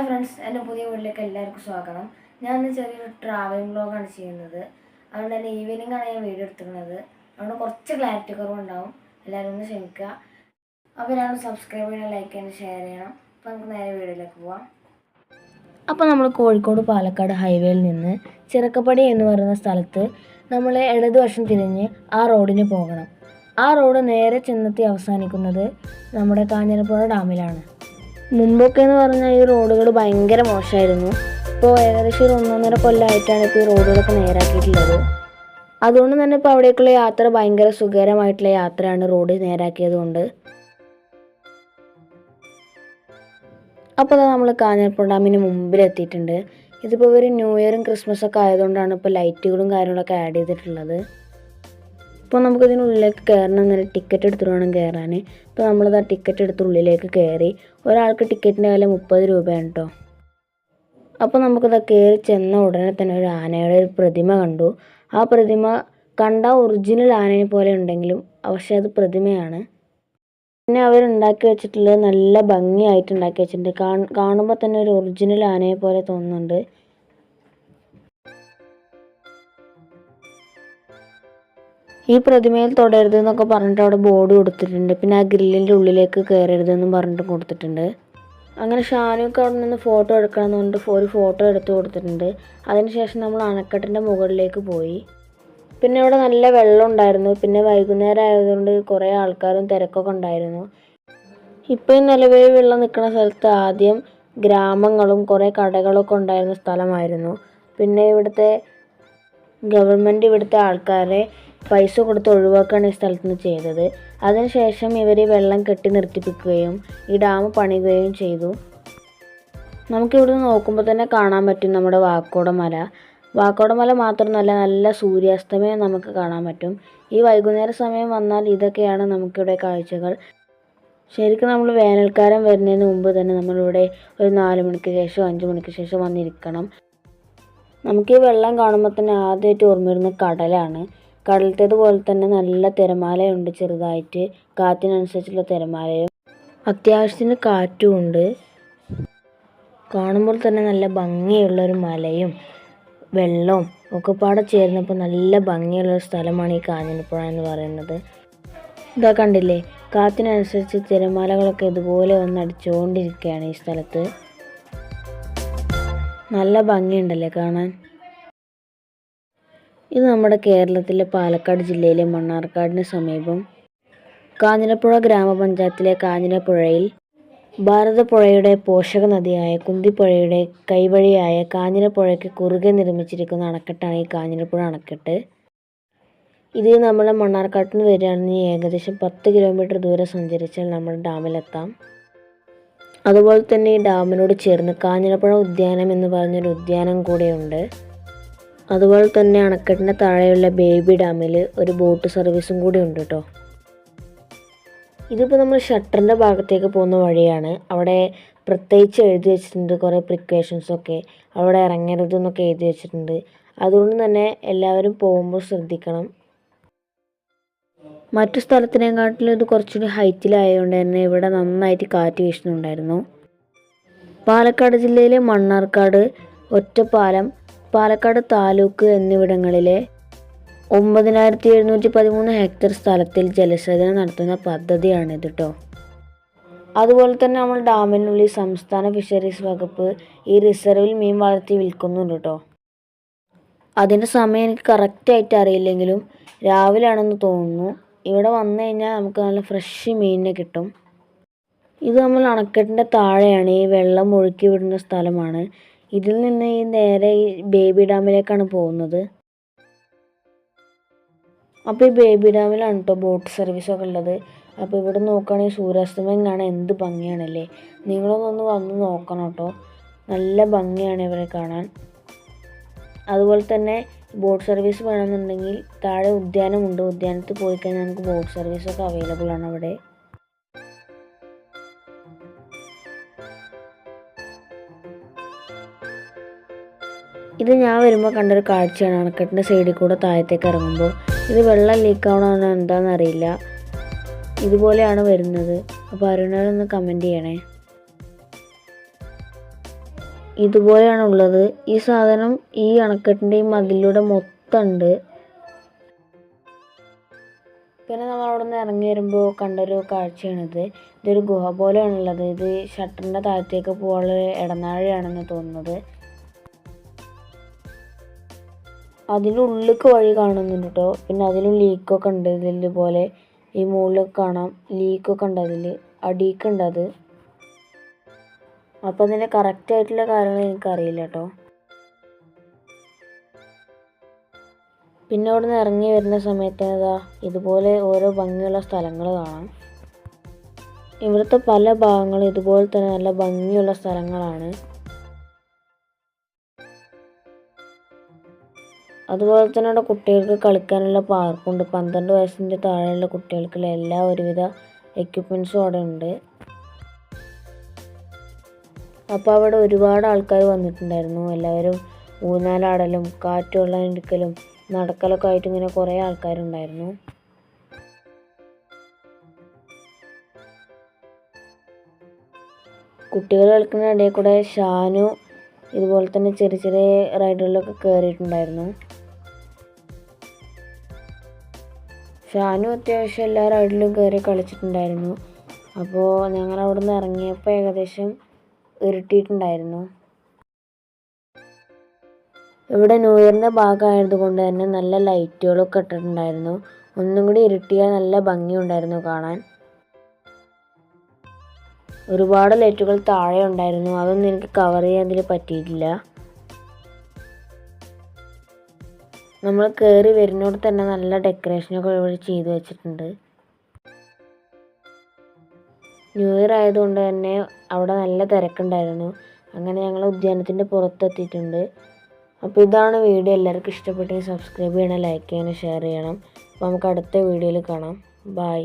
Friends, എൻ്റെ പുതിയ വീട്ടിലേക്ക് എല്ലാവർക്കും സ്വാഗതം. ഞാൻ ഇന്ന് ചെറിയൊരു ട്രാവലിംഗ് വ്ളോഗാണ് ചെയ്യുന്നത്. അതുകൊണ്ട് തന്നെ ഈവനിങ് ആണ് ഞാൻ വീഡിയോ എടുത്തിരിക്കുന്നത്. അതുകൊണ്ട് കുറച്ച് ക്ലാരിറ്റി കുറവുണ്ടാവും, എല്ലാവരും ഒന്ന് ക്ഷമിക്കുക. അപ്പോൾ ഞാൻ സബ്സ്ക്രൈബ് ചെയ്യണം, ലൈക്ക് ചെയ്യണം, ഷെയർ ചെയ്യണം. അപ്പോൾ നമുക്ക് നേരെ വീഡിയോയിലേക്ക് പോവാം. അപ്പോൾ നമ്മൾ കോഴിക്കോട് പാലക്കാട് ഹൈവേയിൽ നിന്ന് ചിറക്കപ്പടി എന്ന് പറയുന്ന സ്ഥലത്ത് നമ്മൾ ഇടതുവശം തിരിഞ്ഞ് ആ റോഡിന് പോകണം. ആ റോഡ് നേരെ ചെന്നെത്തി അവസാനിക്കുന്നത് നമ്മുടെ കാഞ്ഞിരപ്പുഴ ഡാമിലാണ്. മുമ്പൊക്കെ എന്ന് പറഞ്ഞാൽ ഈ റോഡുകൾ ഭയങ്കര മോശമായിരുന്നു. ഇപ്പോൾ ഏകദേശം ഒരു 1.5 കൊല്ലമായിട്ടാണ് ഇപ്പോൾ ഈ റോഡുകളൊക്കെ നേരാക്കിയിട്ടുള്ളത്. അതുകൊണ്ട് തന്നെ ഇപ്പോൾ അവിടേക്കുള്ള യാത്ര ഭയങ്കര സുഖകരമായിട്ടുള്ള യാത്രയാണ് റോഡ് നേരാക്കിയത് കൊണ്ട്. അപ്പോൾ നമ്മൾ കാഞ്ഞിരപ്പുഴ ഡാമിന് മുമ്പിലെത്തിയിട്ടുണ്ട്. ഇതിപ്പോൾ ഒരു ന്യൂ ഇയറും ക്രിസ്മസൊക്കെ ആയതുകൊണ്ടാണ് ഇപ്പോൾ ലൈറ്റുകളും കാര്യങ്ങളൊക്കെ ആഡ് ചെയ്തിട്ടുള്ളത്. ഇപ്പോൾ നമുക്കിതിനുള്ളിലേക്ക് കയറണം എന്നൊരു ടിക്കറ്റ് എടുത്തിട്ട് വേണം കയറാൻ. ഇപ്പോൾ നമ്മളിത് ആ ടിക്കറ്റ് എടുത്ത് ഉള്ളിലേക്ക് കയറി. ഒരാൾക്ക് ടിക്കറ്റിൻ്റെ വില 30 രൂപയാണ് കേട്ടോ. അപ്പോൾ നമുക്കിത് കയറി ചെന്ന ഉടനെ തന്നെ ഒരു ആനയുടെ ഒരു പ്രതിമ കണ്ടു. ആ പ്രതിമ കണ്ട ഒറിജിനൽ ആനയെ പോലെ ഉണ്ടെങ്കിലും പക്ഷേ അത് പ്രതിമയാണ്. പിന്നെ അവരുണ്ടാക്കി വെച്ചിട്ടുള്ളത് നല്ല ഭംഗിയായിട്ട് ഉണ്ടാക്കി വെച്ചിട്ടുണ്ട്. കാണുമ്പോൾ തന്നെ ഒരു ഒറിജിനൽ ആനയെ പോലെ തോന്നുന്നുണ്ട്. ഈ പ്രതിമയിൽ തൊടരുത് എന്നൊക്കെ പറഞ്ഞിട്ട് അവിടെ ബോർഡ് കൊടുത്തിട്ടുണ്ട്. പിന്നെ ആ ഗ്രില്ലിൻ്റെ ഉള്ളിലേക്ക് കയറരുതെന്നും പറഞ്ഞിട്ട് കൊടുത്തിട്ടുണ്ട്. അങ്ങനെ ഷാനുക്ക് അവിടെ നിന്ന് ഫോട്ടോ എടുക്കണമെന്ന് പറഞ്ഞിട്ട് ഒരു ഫോട്ടോ എടുത്ത് കൊടുത്തിട്ടുണ്ട്. അതിനുശേഷം നമ്മൾ അണക്കെട്ടിൻ്റെ മുകളിലേക്ക് പോയി. പിന്നെ ഇവിടെ നല്ല വെള്ളം ഉണ്ടായിരുന്നു. പിന്നെ വൈകുന്നേരം ആയതുകൊണ്ട് കുറേ ആൾക്കാരും തിരക്കൊക്കെ ഉണ്ടായിരുന്നു. ഇപ്പോൾ ഈ നിലവിൽ വെള്ളം നിൽക്കുന്ന സ്ഥലത്ത് ആദ്യം ഗ്രാമങ്ങളും കുറേ കടകളൊക്കെ ഉണ്ടായിരുന്ന സ്ഥലമായിരുന്നു. പിന്നെ ഇവിടുത്തെ ഗവൺമെൻറ് ഇവിടുത്തെ ആൾക്കാരെ പൈസ കൊടുത്ത് ഒഴിവാക്കുകയാണ് ഈ സ്ഥലത്ത് നിന്ന് ചെയ്തത്. അതിനുശേഷം ഇവർ വെള്ളം കെട്ടി നിർത്തിപ്പിക്കുകയും ഈ ഡാം പണിയുകയും ചെയ്തു. നമുക്കിവിടെ നോക്കുമ്പോൾ തന്നെ കാണാൻ പറ്റും നമ്മുടെ വാക്കോടമല. വാക്കോടമല മാത്രമല്ല, നല്ല സൂര്യാസ്തമയം നമുക്ക് കാണാൻ പറ്റും. ഈ വൈകുന്നേര സമയം വന്നാൽ ഇതൊക്കെയാണ് നമുക്കിവിടെ കാഴ്ചകൾ. ശരിക്കും നമ്മൾ വേനൽക്കാലം വരുന്നതിന് മുമ്പ് തന്നെ നമ്മളിവിടെ ഒരു 4 മണിക്ക് ശേഷം 5 മണിക്ക് ശേഷം വന്നിരിക്കണം. നമുക്ക് ഈ വെള്ളം കാണുമ്പോൾ തന്നെ ആദ്യമായിട്ട് ഓർമ്മ വരുന്ന കടലാണ്. കടലത്തേതുപോലെ തന്നെ നല്ല തിരമാലയുണ്ട്, ചെറുതായിട്ട് കാറ്റിനനുസരിച്ചുള്ള തിരമാലയും അത്യാവശ്യത്തിന് കാറ്റും ഉണ്ട്. കാണുമ്പോൾ തന്നെ നല്ല ഭംഗിയുള്ളൊരു മലയും വെള്ളവും ഒക്കെ പാടെ ചേർന്നപ്പോൾ നല്ല ഭംഗിയുള്ളൊരു സ്ഥലമാണ് ഈ കാഞ്ഞിരപ്പുഴ എന്ന് പറയുന്നത്. ഇതാ കണ്ടില്ലേ, കാറ്റിനനുസരിച്ച് തിരമാലകളൊക്കെ ഇതുപോലെ വന്നടിച്ചുകൊണ്ടിരിക്കുകയാണ് ഈ സ്ഥലത്ത്. നല്ല ഭംഗിയുണ്ടല്ലേ കാണാൻ. ഇത് നമ്മുടെ കേരളത്തിലെ പാലക്കാട് ജില്ലയിലെ മണ്ണാർക്കാടിന് സമീപം കാഞ്ഞിരപ്പുഴ ഗ്രാമപഞ്ചായത്തിലെ കാഞ്ഞിരപ്പുഴയിൽ ഭാരതപ്പുഴയുടെ പോഷക നദിയായ കുന്തിപ്പുഴയുടെ കൈവഴിയായ കാഞ്ഞിരപ്പുഴയ്ക്ക് കുറുകെ നിർമ്മിച്ചിരിക്കുന്ന അണക്കെട്ടാണ് ഈ കാഞ്ഞിരപ്പുഴ അണക്കെട്ട്. ഇത് നമ്മുടെ മണ്ണാർക്കാട്ടിൽ നിന്ന് വരികയാണെങ്കിൽ ഏകദേശം 10 കിലോമീറ്റർ ദൂരം സഞ്ചരിച്ചാൽ നമ്മൾ ഡാമിലെത്താം. അതുപോലെ തന്നെ ഈ ഡാമിനോട് ചേർന്ന് കാഞ്ഞിരപ്പുഴ ഉദ്യാനം എന്ന് പറഞ്ഞൊരു ഉദ്യാനം കൂടെയുണ്ട്. അതുപോലെ തന്നെ അണക്കെട്ടിൻ്റെ താഴെയുള്ള ബേബി ഡാമിൽ ഒരു ബോട്ട് സർവീസും കൂടി ഉണ്ട് കേട്ടോ. ഇതിപ്പോൾ നമ്മൾ ഷട്ടറിൻ്റെ ഭാഗത്തേക്ക് പോകുന്ന വഴിയാണ്. അവിടെ പ്രത്യേകിച്ച് എഴുതി വെച്ചിട്ടുണ്ട് കുറേ പ്രിക്കോഷൻസൊക്കെ. അവിടെ ഇറങ്ങരുതെന്നൊക്കെ എഴുതി വെച്ചിട്ടുണ്ട്. അതുകൊണ്ട് തന്നെ എല്ലാവരും പോകുമ്പോൾ ശ്രദ്ധിക്കണം. മറ്റു സ്ഥലത്തിനെക്കാട്ടിലും ഇത് കുറച്ചുകൂടി ഹൈറ്റിലായതുകൊണ്ട് തന്നെ ഇവിടെ നന്നായിട്ട് കാറ്റ് വീശുന്നുണ്ടായിരുന്നു. പാലക്കാട് ജില്ലയിലെ മണ്ണാർക്കാട്, ഒറ്റപ്പാലം, പാലക്കാട് താലൂക്ക് എന്നിവിടങ്ങളിലെ 9713 ഹെക്ടർ സ്ഥലത്തിൽ ജലസേചനം നടത്തുന്ന പദ്ധതിയാണിത് കേട്ടോ. അതുപോലെ തന്നെ നമ്മൾ ഡാമിനുള്ളിൽ സംസ്ഥാന ഫിഷറീസ് വകുപ്പ് ഈ റിസർവിൽ മീൻ വളർത്തി വിൽക്കുന്നുണ്ട് കേട്ടോ. അതിൻ്റെ സമയം എനിക്ക് കറക്റ്റായിട്ട് അറിയില്ലെങ്കിലും രാവിലെ ആണെന്ന് തോന്നുന്നു. ഇവിടെ വന്നു കഴിഞ്ഞാൽ നമുക്ക് നല്ല ഫ്രഷ് മീനിനെ കിട്ടും. ഇത് നമ്മൾ അണക്കെട്ടിൻ്റെ താഴെയാണ്, ഈ വെള്ളം ഒഴുക്കി വിടുന്ന സ്ഥലമാണ്. ഇതിൽ നിന്ന് ഈ നേരെ ഈ ബേബി ഡാമിലേക്കാണ് പോകുന്നത്. അപ്പോൾ ഈ ബേബി ഡാമിലാണ് കേട്ടോ ബോട്ട് സർവീസൊക്കെ ഉള്ളത്. അപ്പോൾ ഇവിടെ നോക്കുകയാണെങ്കിൽ സൂര്യാസ്തമയം കാണാൻ എന്ത് ഭംഗിയാണല്ലേ. നിങ്ങളൊന്ന് വന്ന് നോക്കണം കേട്ടോ, നല്ല ഭംഗിയാണ് ഇവരെ കാണാൻ. അതുപോലെ തന്നെ ബോട്ട് സർവീസ് വേണമെന്നുണ്ടെങ്കിൽ താഴെ ഉദ്യാനമുണ്ട്. ഉദ്യാനത്തിൽ പോയി കഴിഞ്ഞാൽ നമുക്ക് ബോട്ട് സർവീസൊക്കെ അവൈലബിൾ ആണ് അവിടെ. ഇത് ഞാൻ വരുമ്പോൾ കണ്ടൊരു കാഴ്ചയാണ്. അണക്കെട്ടിൻ്റെ സൈഡിൽ കൂടെ താഴത്തേക്ക് ഇറങ്ങുമ്പോൾ ഇത് വെള്ളം ലീക്കാവണമെന്ന് എന്താണെന്നറിയില്ല, ഇതുപോലെയാണ് വരുന്നത്. അപ്പോൾ അറിയണവരൊന്ന് കമൻറ്റ് ചെയ്യണേ. ഇതുപോലെയാണ് ഉള്ളത്. ഈ സാധനം ഈ അണക്കെട്ടിൻ്റെ ഈ മതിലൂടെ മൊത്തം ഉണ്ട്. പിന്നെ നമ്മൾ അവിടെ നിന്ന് ഇറങ്ങി വരുമ്പോൾ കണ്ടൊരു കാഴ്ചയാണിത്. ഇതൊരു ഗുഹ പോലെയാണുള്ളത്. ഇത് ഷട്ടറിൻ്റെ താഴത്തേക്ക് പോകാനുള്ള ഇടനാഴിയാണെന്ന് തോന്നുന്നത്. അതിനുള്ളിലേക്ക് വഴി കാണുന്നുണ്ട് കേട്ടോ. പിന്നെ അതിലും ലീക്കൊക്കെ ഉണ്ട്. ഇതുപോലെ ഈ മുകളിലൊക്കെ കാണാം ലീക്കൊക്കെ ഉണ്ട്. അതിൽ അടിയിക്കുണ്ട് അത്. അപ്പോൾ അതിൻ്റെ കറക്റ്റായിട്ടുള്ള കാര്യങ്ങൾ എനിക്കറിയില്ല കേട്ടോ. പിന്നെ അവിടെ നിന്ന് ഇറങ്ങി വരുന്ന സമയത്ത് ഇതുപോലെ ഓരോ ഭംഗിയുള്ള സ്ഥലങ്ങൾ കാണാം. ഇവിടുത്തെ പല ഭാഗങ്ങളും ഇതുപോലെ തന്നെ നല്ല ഭംഗിയുള്ള സ്ഥലങ്ങളാണ്. അതുപോലെ തന്നെ അവിടെ കുട്ടികൾക്ക് കളിക്കാനുള്ള പാർക്കുണ്ട്. 12 വയസ്സിൻ്റെ താഴെയുള്ള കുട്ടികൾക്കുള്ള എല്ലാ ഒരുവിധ എക്യുപ്മെൻറ്റ്സും അവിടെ ഉണ്ട്. അപ്പോൾ അവിടെ ഒരുപാട് ആൾക്കാർ വന്നിട്ടുണ്ടായിരുന്നു. എല്ലാവരും ഊഞ്ഞാലാടലും കാറ്റുവെള്ളം എടുക്കലും നടക്കലൊക്കെ ആയിട്ട് ഇങ്ങനെ കുറേ ആൾക്കാരുണ്ടായിരുന്നു. കുട്ടികൾ കളിക്കുന്ന ഇടയിൽ കൂടെ ഷാനു ഇതുപോലെ തന്നെ ചെറിയ ചെറിയ റൈഡുകളിലൊക്കെ കയറിയിട്ടുണ്ടായിരുന്നു. ഷാനു അത്യാവശ്യം എല്ലാ റൈഡിലും കയറി കളിച്ചിട്ടുണ്ടായിരുന്നു. അപ്പോൾ ഞങ്ങൾ അവിടെ നിന്ന് ഇറങ്ങിയപ്പോൾ ഏകദേശം ഇരുട്ടിയിട്ടുണ്ടായിരുന്നു. ഇവിടെ ന്യൂ ഇയറിൻ്റെ ഭാഗമായതുകൊണ്ട് തന്നെ നല്ല ലൈറ്റുകളൊക്കെ ഇട്ടിട്ടുണ്ടായിരുന്നു. ഒന്നും കൂടി ഇരുട്ടിയാൽ നല്ല ഭംഗിയുണ്ടായിരുന്നു കാണാൻ. ഒരുപാട് ലൈറ്റുകൾ താഴെ ഉണ്ടായിരുന്നു. അതൊന്നും എനിക്ക് കവർ ചെയ്യാൻ പറ്റിയിട്ടില്ല. നമ്മൾ കയറി വരുന്നോട് തന്നെ നല്ല ഡെക്കറേഷനൊക്കെ ഇവിടെ ചെയ്ത് വെച്ചിട്ടുണ്ട്. ന്യൂ ഇയർ ആയതുകൊണ്ട് തന്നെ അവിടെ നല്ല തിരക്കുണ്ടായിരുന്നു. അങ്ങനെ ഞങ്ങൾ ഉദ്യാനത്തിൻ്റെ പുറത്തെത്തിയിട്ടുണ്ട്. അപ്പോൾ ഇതാണ് വീഡിയോ. എല്ലാവർക്കും ഇഷ്ടപ്പെട്ടെങ്കിൽ സബ്സ്ക്രൈബ് ചെയ്യണം, ലൈക്ക് ചെയ്യണം, ഷെയർ ചെയ്യണം. അപ്പോൾ നമുക്ക് അടുത്ത വീഡിയോയിൽ കാണാം. ബൈ.